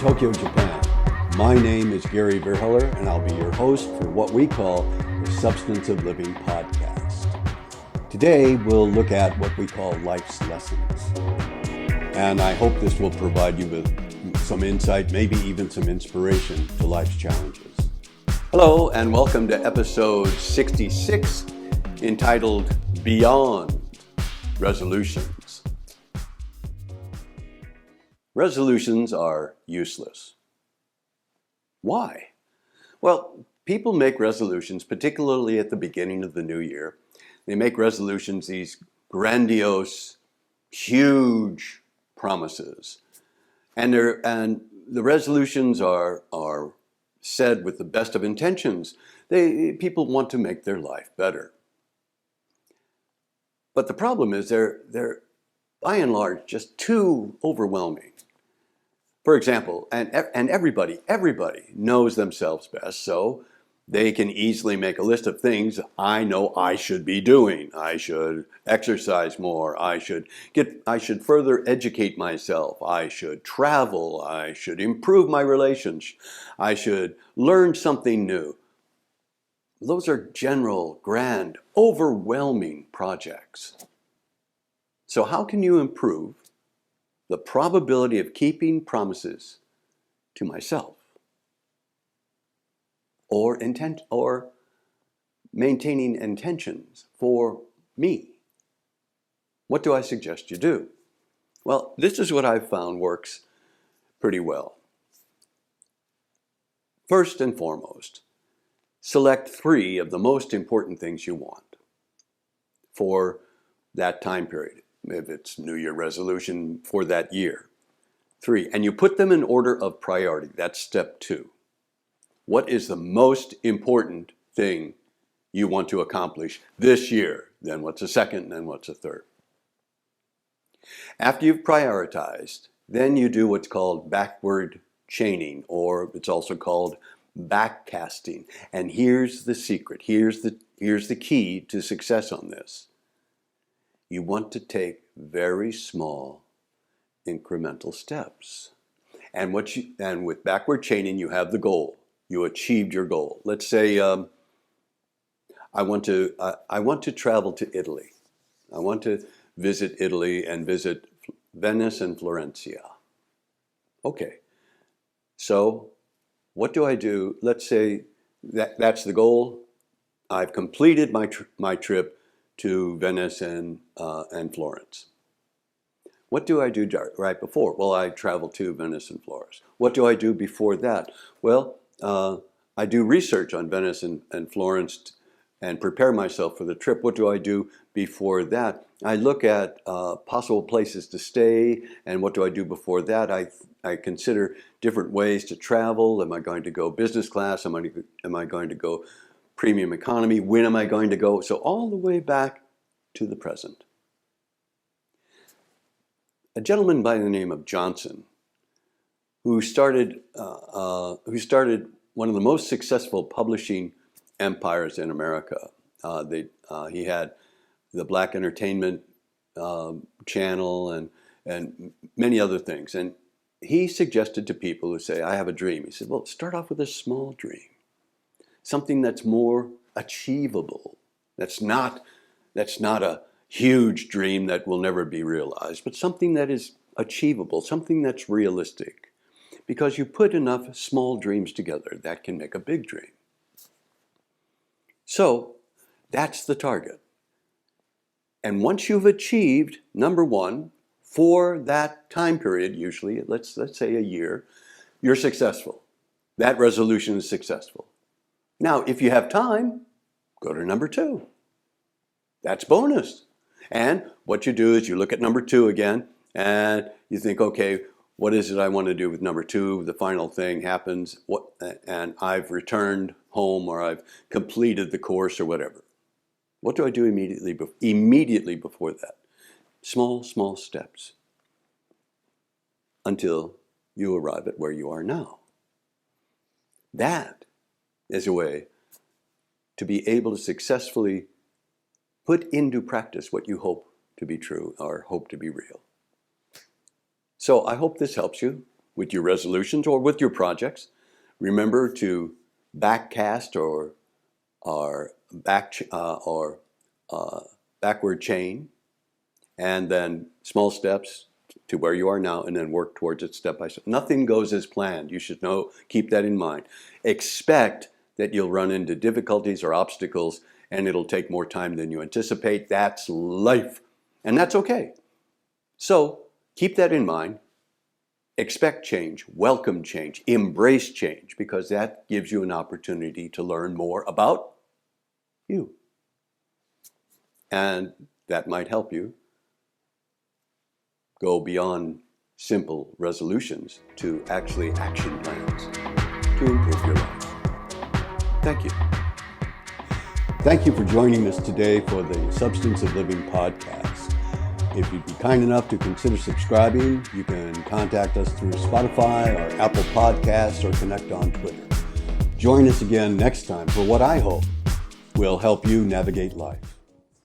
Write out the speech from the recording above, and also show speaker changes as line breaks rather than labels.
Tokyo, Japan. My name is Gary Vierheller, and I'll be your host for what we call the Substance of Living podcast. Today, we'll look at what we call life's lessons. And I hope this will provide you with some insight, maybe even some inspiration to life's challenges. Hello, and welcome to episode 66, entitled Beyond Resolutions. Resolutions are useless. Why? Well, people make resolutions, particularly at the beginning of the new year. They make resolutions, these grandiose, huge promises. And the resolutions are said with the best of intentions. People want to make their life better. But the problem is they're by and large just too overwhelming. For example, and everybody knows themselves best, so they can easily make a list of things I know I should be doing. I should exercise more. I should further educate myself. I should travel. I should improve my relations. I should learn something new. Those are general, grand, overwhelming projects. So how can you improve the probability of keeping promises to myself or maintaining intentions for me? What do I suggest you do? Well, this is what I've found works pretty well. First and foremost, select 3 of the most important things you want for that time period. If it's New Year resolution for that year. 3, and you put them in order of priority. That's step 2. What is the most important thing you want to accomplish this year? Then what's the second, and then what's the third? After you've prioritized, then you do what's called backward chaining, or it's also called backcasting. And here's the secret. Here's the key to success on this. You want to take very small incremental steps. And with backward chaining, you have the goal. You achieved your goal. Let's say I want to travel to Italy. I want to visit Italy and visit Venice and Florencia. Okay. So what do I do? Let's say that's the goal. I've completed my trip to Venice and Florence. What do I do right before? Well, I travel to Venice and Florence. What do I do before that? Well, I do research on Venice and Florence and prepare myself for the trip. What do I do before that? I look at possible places to stay, and what do I do before that? I consider different ways to travel. Am I going to go business class? Am I going to go premium economy? When am I going to go? So all the way back to the present. A gentleman by the name of Johnson, who started one of the most successful publishing empires in America. He had the Black Entertainment Channel and many other things. And he suggested to people who say, I have a dream. He said, well, start off with a small dream. Something that's more achievable. That's not a huge dream that will never be realized, but something that is achievable, something that's realistic. Because you put enough small dreams together, that can make a big dream. So that's the target. And once you've achieved number 1 for that time period, usually let's say a year, you're successful. That resolution is successful. Now, if you have time, go to number 2. That's bonus. And what you do is you look at number 2 again, and you think, okay, what is it I want to do with number 2? The final thing happens, and I've returned home, or I've completed the course, or whatever. What do I do immediately before that? Small steps until you arrive at where you are now. That is a way to be able to successfully put into practice what you hope to be true or hope to be real. So I hope this helps you. with your resolutions or with your projects. Remember to backcast or backward chain, and then small steps to where you are now, and then work towards it step by step. Nothing goes as planned. You should keep that in mind. Expect that you'll run into difficulties or obstacles, and it'll take more time than you anticipate. That's life, and that's okay. So keep that in mind. Expect change, welcome change, embrace change, because that gives you an opportunity to learn more about you. And that might help you go beyond simple resolutions to actually action plans to improve your life. Thank you. Thank you for joining us today for the Substance of Living podcast. If you'd be kind enough to consider subscribing, you can contact us through Spotify or Apple Podcasts or connect on Twitter. Join us again next time for what I hope will help you navigate life.